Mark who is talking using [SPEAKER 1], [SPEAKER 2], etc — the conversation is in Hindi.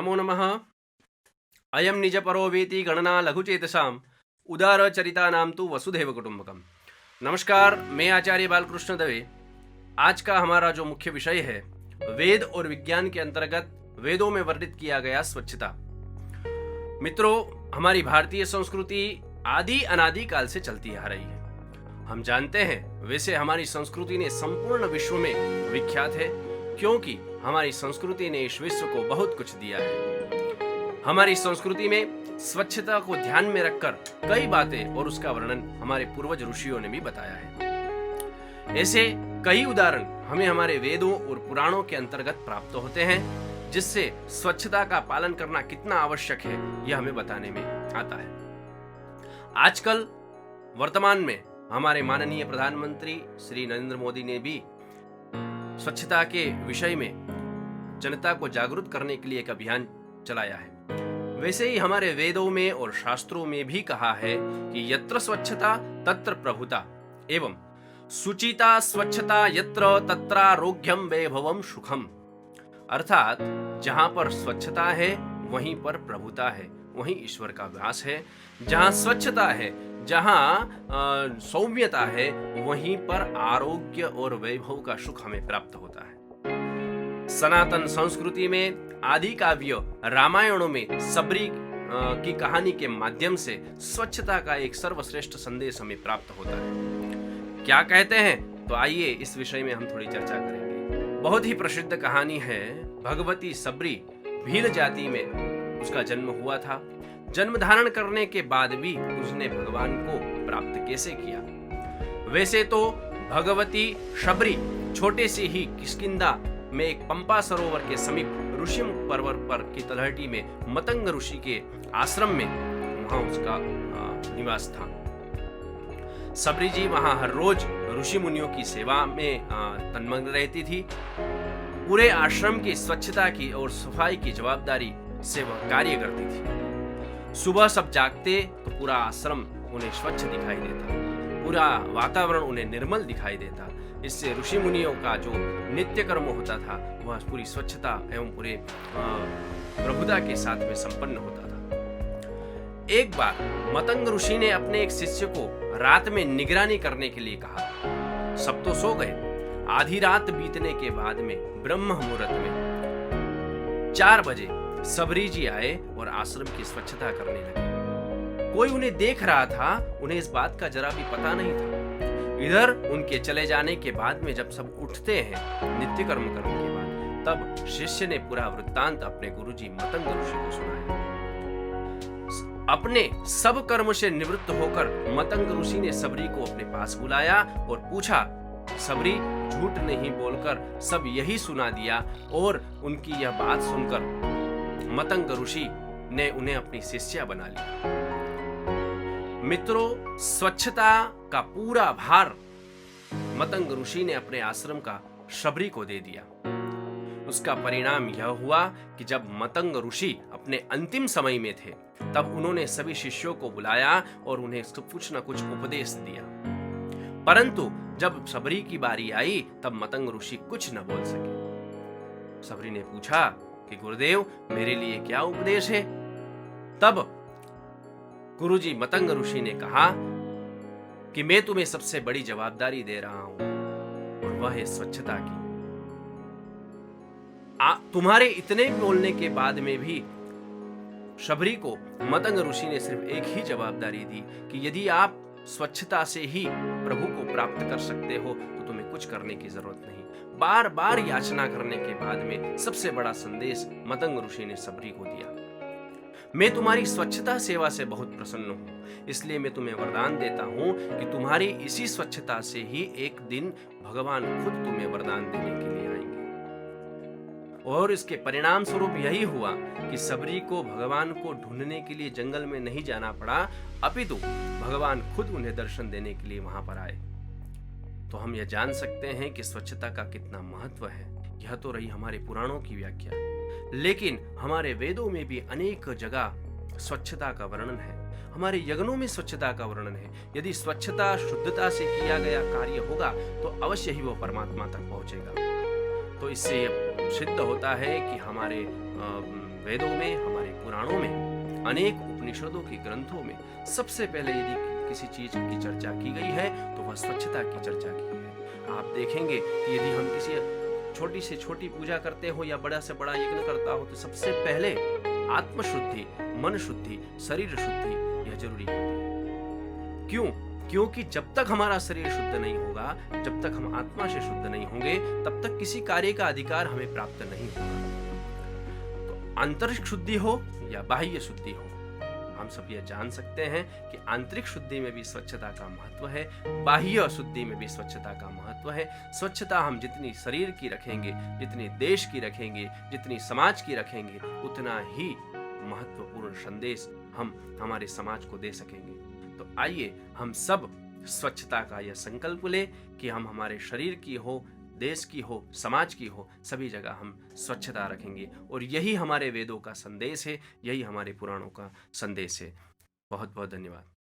[SPEAKER 1] नमो नमः। अयम निजपरो वेति गणना लघुचेतसाम उदारचरितानां तु वसुधैव कुटुंबकम। नमस्कार, मैं आचार्य बालकृष्ण दवे। आज का हमारा जो मुख्य विषय है, वेद और विज्ञान के अंतर्गत वेदों में वर्णित किया गया स्वच्छता। मित्रों, हमारी भारतीय संस्कृति आदि अनादि काल से चलती आ रही है। हम जानते हैं, वैसे हमारी संस्कृति ने संपूर्ण विश्व में विख्यात है, क्योंकि हमारी संस्कृति ने इस विश्व को बहुत कुछ दिया है। हमारी संस्कृति में स्वच्छता को ध्यान में रखकर कई बातें और उसका वर्णन हमारे पूर्वज ऋषियों ने भी बताया है। ऐसे कई उदाहरण हमें हमारे वेदों और पुराणों के अंतर्गत प्राप्त होते हैं, जिससे स्वच्छता का पालन करना कितना आवश्यक है यह हमें बताने में आता है। आजकल वर्तमान में हमारे माननीय प्रधानमंत्री श्री नरेंद्र मोदी ने भी स्वच्छता के विषय में जनता को जागरूक करने के लिए एक अभियान चलाया है। वैसे ही हमारे वेदों में और शास्त्रों में भी कहा है कि यत्र स्वच्छता तत्र प्रभुता एवं सुचिता स्वच्छता यत्र तत्रारोग्यम वैभवम सुखम। अर्थात जहां पर स्वच्छता है वहीं पर प्रभुता है, वहीं ईश्वर का वास है। जहां स्वच्छता है, जहां सौम्यता है, वहीं पर आरोग्य और वैभव का सुख हमें प्राप्त होता है। सनातन संस्कृति में आदि काव्य रामायणों में सबरी की कहानी के माध्यम से स्वच्छता का एक सर्वश्रेष्ठ संदेश हमें प्राप्त होता है। क्या कहते हैं, तो आइए इस विषय में हम थोड़ी चर्चा करेंगे। बहुत ही प्रसिद्ध कहानी है, भगवती सबरी भील जाति में उसका जन्म हुआ था। जन्म धारण करने के बाद भी उसने भगवान को प्राप्त कैसे किया। वैसे तो भगवती सबरी छोटे से ही किष्किंधा में एक पंपा सरोवर के समीप ऋषिमुख पर्वत पर की तलहटी में मतंग ऋषि के आश्रम में वहां उसका निवास था। सबरी जी वहां हर रोज ऋषि मुनियों की सेवा में तन्मग्न रहती थी। पूरे आश्रम की स्वच्छता की और सफाई की जवाबदारी से वह कार्य करती थी। सुबह सब जागते तो पूरा आश्रम उन्हें स्वच्छ दिखाई देता, पूरा वातावरण उन्हें निर्मल दिखाई देता। इससे ऋषि मुनियों का जो नित्य कर्म होता था वह पूरी स्वच्छता एवं पूरे प्रभुता के साथ में संपन्न होता था। एक बार मतंग ऋषि ने अपने एक शिष्य को रात में निगरानी करने के लिए कहा। सब तो सो गए। आधी रात बीतने के बाद में ब्रह्म मुहूर्त में 4 बजे सबरी जी आए और आश्रम की स्वच्छता करने लगे। कोई उन्हें देख रहा था, उन्हें इस बात का जरा भी पता नहीं था। इधर उनके चले जाने के बाद में जब सब उठते हैं नित्य कर्म करने के बाद, तब शिष्य ने पूरा वृत्तांत अपने गुरुजी मतंग ऋषि को सुनाया। अपने सब कर्म से निवृत्त होकर मतंग ऋषि ने सबरी को अपने पास बुलाया और पूछा। सबरी झूठ नहीं बोलकर सब यही सुना दिया और उनकी यह बात सुनकर मतंग ऋषि ने उन्हें अपनी शिष्या बना लिया। मित्रों, स्वच्छता का पूरा भार मतंग ऋषि ने अपने आश्रम का सबरी को दे दिया। उसका परिणाम यह हुआ कि जब मतंग ऋषि अपने अंतिम समय में थे, तब उन्होंने सभी शिष्यों को बुलाया और उन्हें कुछ न कुछ उपदेश दिया। परंतु जब सबरी की बारी आई, तब मतंग ऋषि कुछ न बोल सके। सबरी ने पूछा कि गुरुदेव, मेरे लिए क्या उपदेश है। तब गुरुजी मतंग ऋषि ने कहा कि मैं तुम्हें सबसे बड़ी जवाबदारी दे रहा हूं और वह है स्वच्छता की। तुम्हारे इतने बोलने के बाद में भी सबरी को मतंग ऋषि ने सिर्फ एक ही जवाबदारी दी कि यदि आप स्वच्छता से ही प्रभु को प्राप्त कर सकते हो तो तुम्हें कुछ करने की जरूरत नहीं। बार बार याचना करने के बाद में सबसे बड़ा संदेश मतंग ऋषि ने सबरी को दिया। मैं तुम्हारी स्वच्छता सेवा से बहुत प्रसन्न हूं, इसलिए मैं तुम्हें वरदान देता हूं कि तुम्हारी इसी स्वच्छता से ही एक दिन भगवान खुद तुम्हें वरदान देने के लिए आएंगे। और इसके परिणाम स्वरूप यही हुआ कि सबरी को भगवान को ढूंढने के लिए जंगल में नहीं जाना पड़ा, अपितु भगवान खुद उन्हें दर्शन देने के लिए वहां पर आए। तो हम यह जान सकते हैं कि स्वच्छता का कितना महत्व है। यह तो रही हमारे पुराणों की व्याख्या, लेकिन हमारे वेदों में भी अनेक जगह स्वच्छता का वर्णन है। हमारे यज्ञों में स्वच्छता का वर्णन है। यदि स्वच्छता शुद्धता से किया गया कार्य होगा तो अवश्य ही वो परमात्मा तक पहुंचेगा। तो इससे सिद्ध होता है कि हमारे वेदों में, हमारे पुराणों में, अनेक उपनिषदों के ग्रंथों में सबसे पहले यदि किसी चीज की चर्चा की गई है तो वह स्वच्छता की चर्चा की है। आप देखेंगे कि यदि हम किसी छोटी से छोटी पूजा करते हो या बड़ा से बड़ा यज्ञ करता हो तो सबसे पहले आत्मशुद्धि, मन शुद्धि, शरीर शुद्धि यह जरूरी होती है। क्यों? क्योंकि जब तक हमारा शरीर शुद्ध नहीं होगा, जब तक हम आत्मा से शुद्ध नहीं होंगे, तब तक किसी कार्य का अधिकार हमें प्राप्त नहीं होगा। तो आंतरिक शुद्धि हो या बाह्य शुद्धि हो, हम सब यह जान सकते हैं कि आंतरिक शुद्धि में भी स्वच्छता का महत्व है, बाह्य शुद्धि में भी स्वच्छता का महत्व है। स्वच्छता हम जितनी शरीर की रखेंगे, जितनी देश की रखेंगे, जितनी समाज की रखेंगे, उतना ही महत्वपूर्ण संदेश हम हमारे समाज को दे सकेंगे। तो आइए हम सब स्वच्छता का यह संकल्प लें कि हम हमारे शरीर की हो, देश की हो, समाज की हो, सभी जगह हम स्वच्छता रखेंगे। और यही हमारे वेदों का संदेश है, यही हमारे पुराणों का संदेश है। बहुत बहुत धन्यवाद।